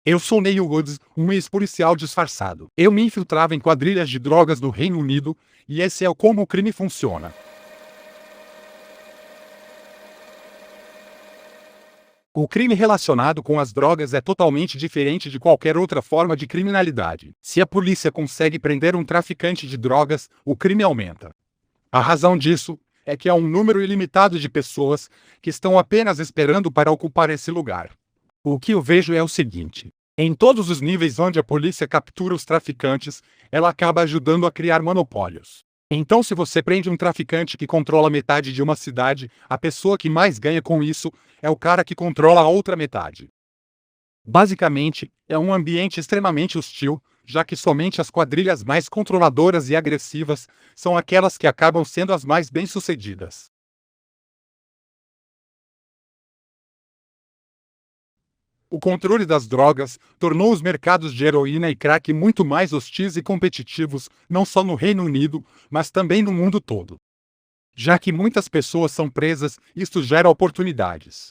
Eu sou Neil Woods, um ex-policial disfarçado. Eu me infiltrava em quadrilhas de drogas do Reino Unido, e esse é como o crime funciona. O crime relacionado com as drogas é totalmente diferente de qualquer outra forma de criminalidade. Se a polícia consegue prender um traficante de drogas, o crime aumenta. A razão disso é que há um número ilimitado de pessoas que estão apenas esperando para ocupar esse lugar. O que eu vejo é o seguinte: em todos os níveis onde a polícia captura os traficantes, ela acaba ajudando a criar monopólios. Então, se você prende um traficante que controla metade de uma cidade, a pessoa que mais ganha com isso é o cara que controla a outra metade. Basicamente, é um ambiente extremamente hostil, já que somente as quadrilhas mais controladoras e agressivas são aquelas que acabam sendo as mais bem-sucedidas. O controle das drogas tornou os mercados de heroína e crack muito mais hostis e competitivos, não só no Reino Unido, mas também no mundo todo. Já que muitas pessoas são presas, isto gera oportunidades.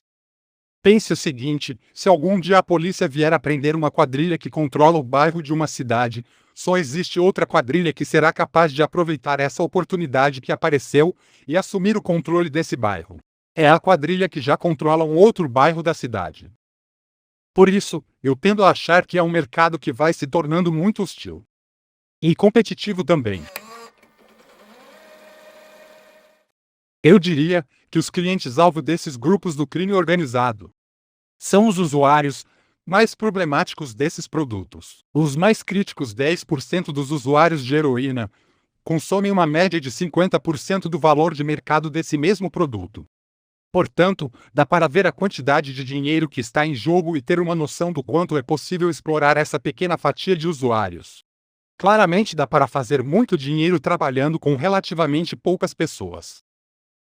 Pense o seguinte: se algum dia a polícia vier a prender uma quadrilha que controla o bairro de uma cidade, só existe outra quadrilha que será capaz de aproveitar essa oportunidade que apareceu e assumir o controle desse bairro. É a quadrilha que já controla um outro bairro da cidade. Por isso, eu tendo a achar que é um mercado que vai se tornando muito hostil. E competitivo também. Eu diria que os clientes-alvo desses grupos do crime organizado são os usuários mais problemáticos desses produtos. Os mais críticos 10% dos usuários de heroína consomem uma média de 50% do valor de mercado desse mesmo produto. Portanto, dá para ver a quantidade de dinheiro que está em jogo e ter uma noção do quanto é possível explorar essa pequena fatia de usuários. Claramente dá para fazer muito dinheiro trabalhando com relativamente poucas pessoas.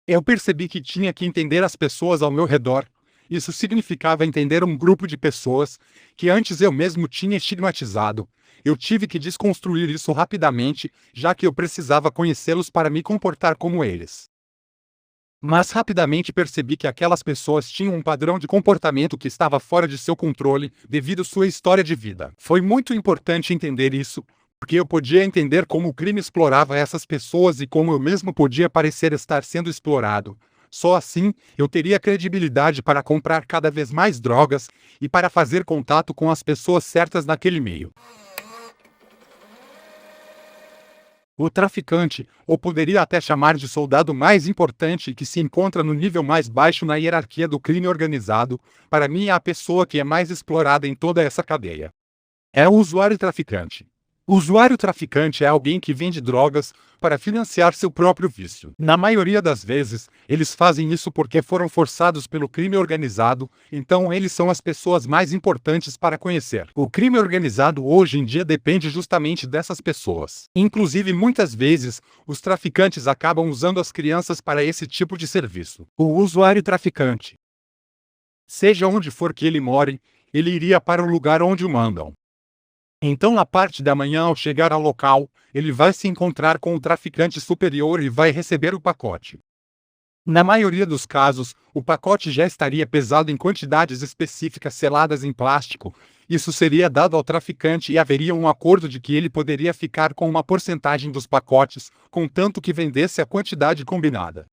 Eu percebi que tinha que entender as pessoas ao meu redor. Isso significava entender um grupo de pessoas que antes eu mesmo tinha estigmatizado. Eu tive que desconstruir isso rapidamente, já que eu precisava conhecê-los para me comportar como eles. Mas rapidamente percebi que aquelas pessoas tinham um padrão de comportamento que estava fora de seu controle devido à sua história de vida. Foi muito importante entender isso, porque eu podia entender como o crime explorava essas pessoas e como eu mesmo podia parecer estar sendo explorado. Só assim, eu teria credibilidade para comprar cada vez mais drogas e para fazer contato com as pessoas certas naquele meio. O traficante, ou poderia até chamar de soldado mais importante que se encontra no nível mais baixo na hierarquia do crime organizado, para mim é a pessoa que é mais explorada em toda essa cadeia. É o usuário traficante. O usuário traficante é alguém que vende drogas para financiar seu próprio vício. Na maioria das vezes, eles fazem isso porque foram forçados pelo crime organizado, então eles são as pessoas mais importantes para conhecer. O crime organizado hoje em dia depende justamente dessas pessoas. Inclusive, muitas vezes, os traficantes acabam usando as crianças para esse tipo de serviço. O usuário traficante, seja onde for que ele more, ele iria para o lugar onde o mandam. Então, na parte da manhã, ao chegar ao local, ele vai se encontrar com o traficante superior e vai receber o pacote. Na maioria dos casos, o pacote já estaria pesado em quantidades específicas seladas em plástico. Isso seria dado ao traficante e haveria um acordo de que ele poderia ficar com uma porcentagem dos pacotes, contanto que vendesse a quantidade combinada.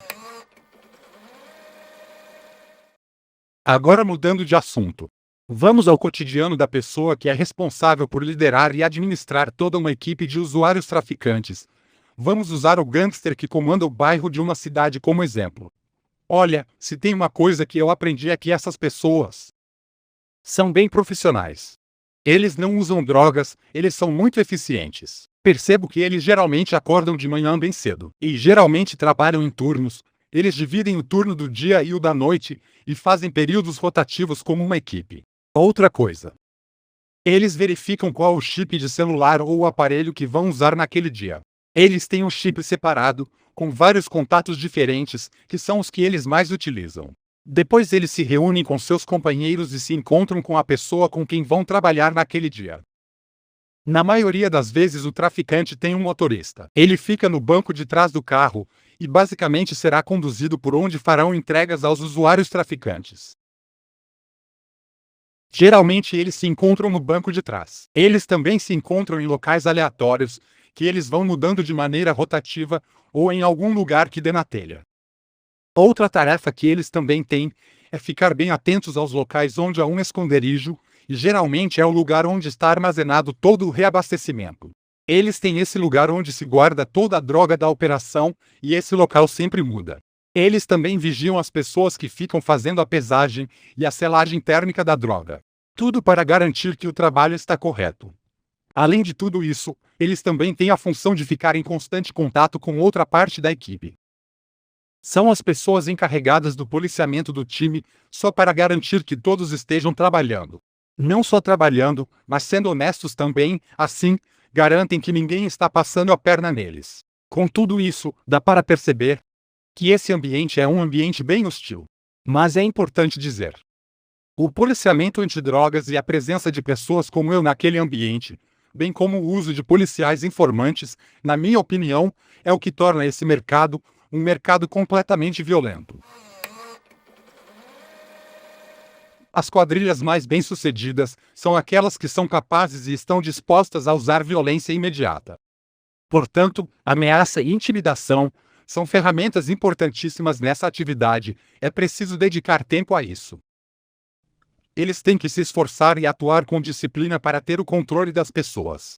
Agora, mudando de assunto. Vamos ao cotidiano da pessoa que é responsável por liderar e administrar toda uma equipe de usuários traficantes. Vamos usar o gangster que comanda o bairro de uma cidade como exemplo. Olha, se tem uma coisa que eu aprendi é que essas pessoas são bem profissionais. Eles não usam drogas, eles são muito eficientes. Percebo que eles geralmente acordam de manhã bem cedo e geralmente trabalham em turnos. Eles dividem o turno do dia e o da noite e fazem períodos rotativos como uma equipe. Outra coisa. Eles verificam qual o chip de celular ou o aparelho que vão usar naquele dia. Eles têm um chip separado, com vários contatos diferentes, que são os que eles mais utilizam. Depois eles se reúnem com seus companheiros e se encontram com a pessoa com quem vão trabalhar naquele dia. Na maioria das vezes o traficante tem um motorista. Ele fica no banco de trás do carro e basicamente será conduzido por onde farão entregas aos usuários traficantes. Geralmente eles se encontram no banco de trás. Eles também se encontram em locais aleatórios, que eles vão mudando de maneira rotativa, ou em algum lugar que dê na telha. Outra tarefa que eles também têm é ficar bem atentos aos locais onde há um esconderijo, e geralmente é o lugar onde está armazenado todo o reabastecimento. Eles têm esse lugar onde se guarda toda a droga da operação, e esse local sempre muda. Eles também vigiam as pessoas que ficam fazendo a pesagem e a selagem térmica da droga. Tudo para garantir que o trabalho está correto. Além de tudo isso, eles também têm a função de ficar em constante contato com outra parte da equipe. São as pessoas encarregadas do policiamento do time, só para garantir que todos estejam trabalhando. Não só trabalhando, mas sendo honestos também, assim, garantem que ninguém está passando a perna neles. Com tudo isso, dá para perceber que esse ambiente é um ambiente bem hostil. Mas é importante dizer: o policiamento antidrogas e a presença de pessoas como eu naquele ambiente, bem como o uso de policiais informantes, na minha opinião, é o que torna esse mercado um mercado completamente violento. As quadrilhas mais bem-sucedidas são aquelas que são capazes e estão dispostas a usar violência imediata. Portanto, ameaça e intimidação são ferramentas importantíssimas nessa atividade, é preciso dedicar tempo a isso. Eles têm que se esforçar e atuar com disciplina para ter o controle das pessoas.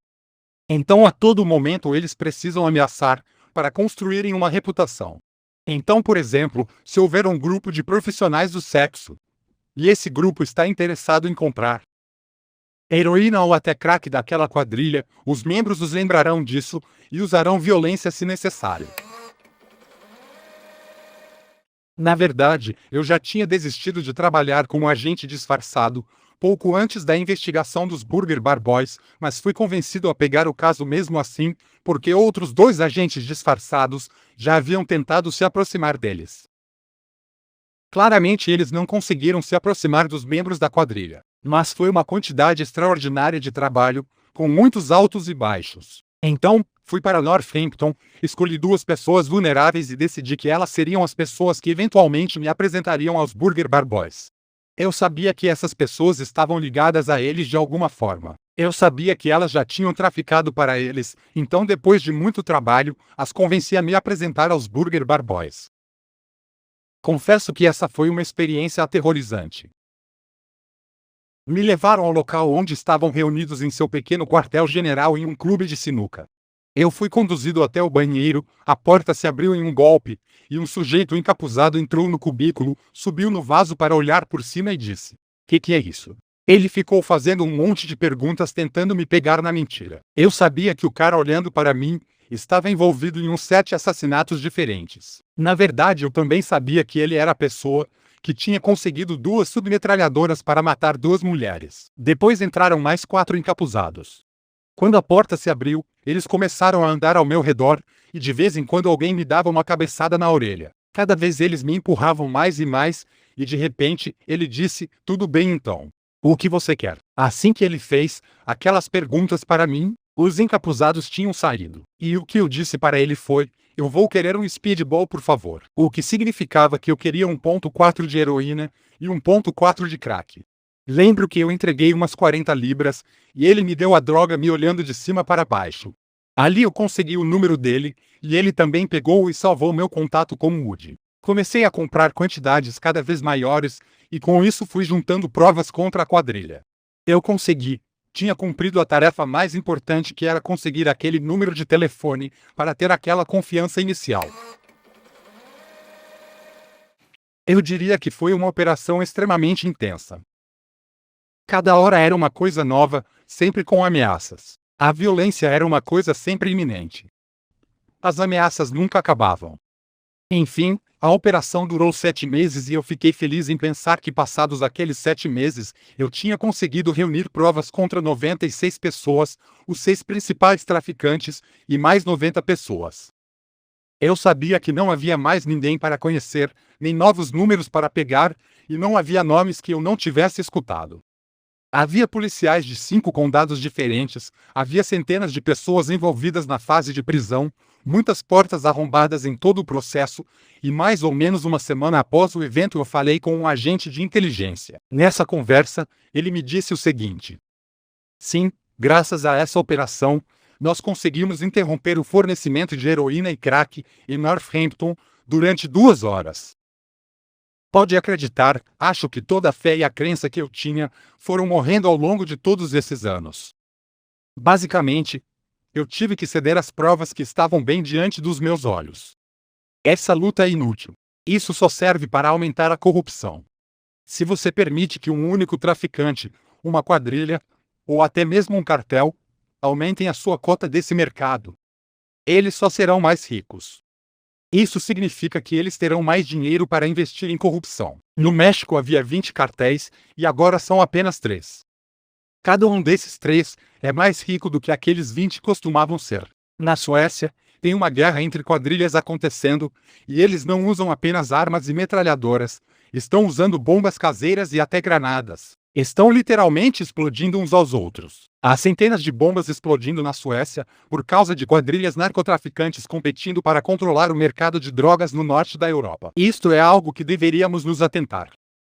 Então, a todo momento eles precisam ameaçar para construírem uma reputação. Então, por exemplo, se houver um grupo de profissionais do sexo, e esse grupo está interessado em comprar heroína ou até crack daquela quadrilha, os membros os lembrarão disso e usarão violência se necessário. Na verdade, eu já tinha desistido de trabalhar como agente disfarçado, pouco antes da investigação dos Burger Bar Boys, mas fui convencido a pegar o caso mesmo assim, porque outros 2 agentes disfarçados já haviam tentado se aproximar deles. Claramente eles não conseguiram se aproximar dos membros da quadrilha, mas foi uma quantidade extraordinária de trabalho, com muitos altos e baixos. Então, fui para Northampton, escolhi 2 pessoas vulneráveis e decidi que elas seriam as pessoas que eventualmente me apresentariam aos Burger Bar Boys. Eu sabia que essas pessoas estavam ligadas a eles de alguma forma. Eu sabia que elas já tinham traficado para eles, então depois de muito trabalho, as convenci a me apresentar aos Burger Bar Boys. Confesso que essa foi uma experiência aterrorizante. Me levaram ao local onde estavam reunidos em seu pequeno quartel-general em um clube de sinuca. Eu fui conduzido até o banheiro, a porta se abriu em um golpe, e um sujeito encapuzado entrou no cubículo, subiu no vaso para olhar por cima e disse: que é isso? Ele ficou fazendo um monte de perguntas tentando me pegar na mentira. Eu sabia que o cara olhando para mim estava envolvido em uns 7 assassinatos diferentes. Na verdade, eu também sabia que ele era a pessoa que tinha conseguido 2 submetralhadoras para matar 2 mulheres. Depois entraram mais 4 encapuzados. Quando a porta se abriu, eles começaram a andar ao meu redor, e de vez em quando alguém me dava uma cabeçada na orelha. Cada vez eles me empurravam mais e mais, e de repente, ele disse: tudo bem então. O que você quer? Assim que ele fez aquelas perguntas para mim, os encapuzados tinham saído. E o que eu disse para ele foi: eu vou querer um speedball por favor. O que significava que eu queria 1,4 de heroína e 1,4 de crack. Lembro que eu entreguei umas 40 libras, e ele me deu a droga me olhando de cima para baixo. Ali eu consegui o número dele, e ele também pegou e salvou meu contato com o Woody. Comecei a comprar quantidades cada vez maiores, e com isso fui juntando provas contra a quadrilha. Eu consegui. Tinha cumprido a tarefa mais importante, que era conseguir aquele número de telefone, para ter aquela confiança inicial. Eu diria que foi uma operação extremamente intensa. Cada hora era uma coisa nova, sempre com ameaças. A violência era uma coisa sempre iminente. As ameaças nunca acabavam. Enfim, a operação durou 7 meses e eu fiquei feliz em pensar que passados aqueles 7 meses, eu tinha conseguido reunir provas contra 96 pessoas, os 6 principais traficantes, e mais 90 pessoas. Eu sabia que não havia mais ninguém para conhecer, nem novos números para pegar, e não havia nomes que eu não tivesse escutado. Havia policiais de 5 condados diferentes, havia centenas de pessoas envolvidas na fase de prisão, muitas portas arrombadas em todo o processo, e mais ou menos uma semana após o evento eu falei com um agente de inteligência. Nessa conversa, ele me disse o seguinte: sim, graças a essa operação, nós conseguimos interromper o fornecimento de heroína e crack em Northampton durante 2 horas. Pode acreditar, acho que toda a fé e a crença que eu tinha foram morrendo ao longo de todos esses anos. Basicamente, eu tive que ceder às provas que estavam bem diante dos meus olhos. Essa luta é inútil. Isso só serve para aumentar a corrupção. Se você permite que um único traficante, uma quadrilha, ou até mesmo um cartel, aumentem a sua cota desse mercado, eles só serão mais ricos. Isso significa que eles terão mais dinheiro para investir em corrupção. No México havia 20 cartéis, e agora são apenas 3. Cada um desses 3 é mais rico do que aqueles 20 costumavam ser. Na Suécia, tem uma guerra entre quadrilhas acontecendo, e eles não usam apenas armas e metralhadoras, estão usando bombas caseiras e até granadas. Estão literalmente explodindo uns aos outros. Há centenas de bombas explodindo na Suécia por causa de quadrilhas narcotraficantes competindo para controlar o mercado de drogas no norte da Europa. Isto é algo que deveríamos nos atentar.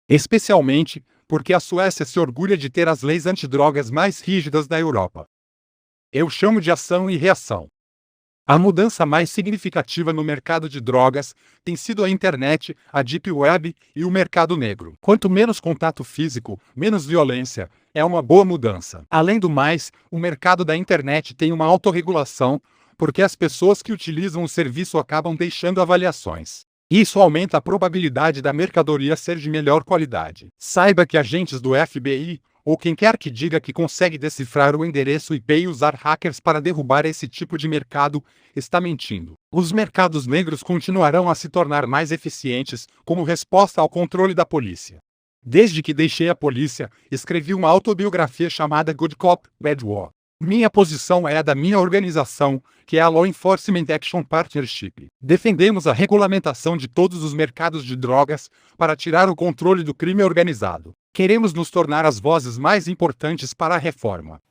Especialmente porque a Suécia se orgulha de ter as leis antidrogas mais rígidas da Europa. Eu chamo de ação e reação. A mudança mais significativa no mercado de drogas tem sido a internet, a deep web e o mercado negro. Quanto menos contato físico, menos violência, é uma boa mudança. Além do mais, o mercado da internet tem uma autorregulação, porque as pessoas que utilizam o serviço acabam deixando avaliações. Isso aumenta a probabilidade da mercadoria ser de melhor qualidade. Saiba que agentes do FBI, ou quem quer que diga que consegue decifrar o endereço IP e usar hackers para derrubar esse tipo de mercado, está mentindo. Os mercados negros continuarão a se tornar mais eficientes como resposta ao controle da polícia. Desde que deixei a polícia, escrevi uma autobiografia chamada Good Cop, Bad War. Minha posição é a da minha organização, que é a Law Enforcement Action Partnership. Defendemos a regulamentação de todos os mercados de drogas para tirar o controle do crime organizado. Queremos nos tornar as vozes mais importantes para a reforma.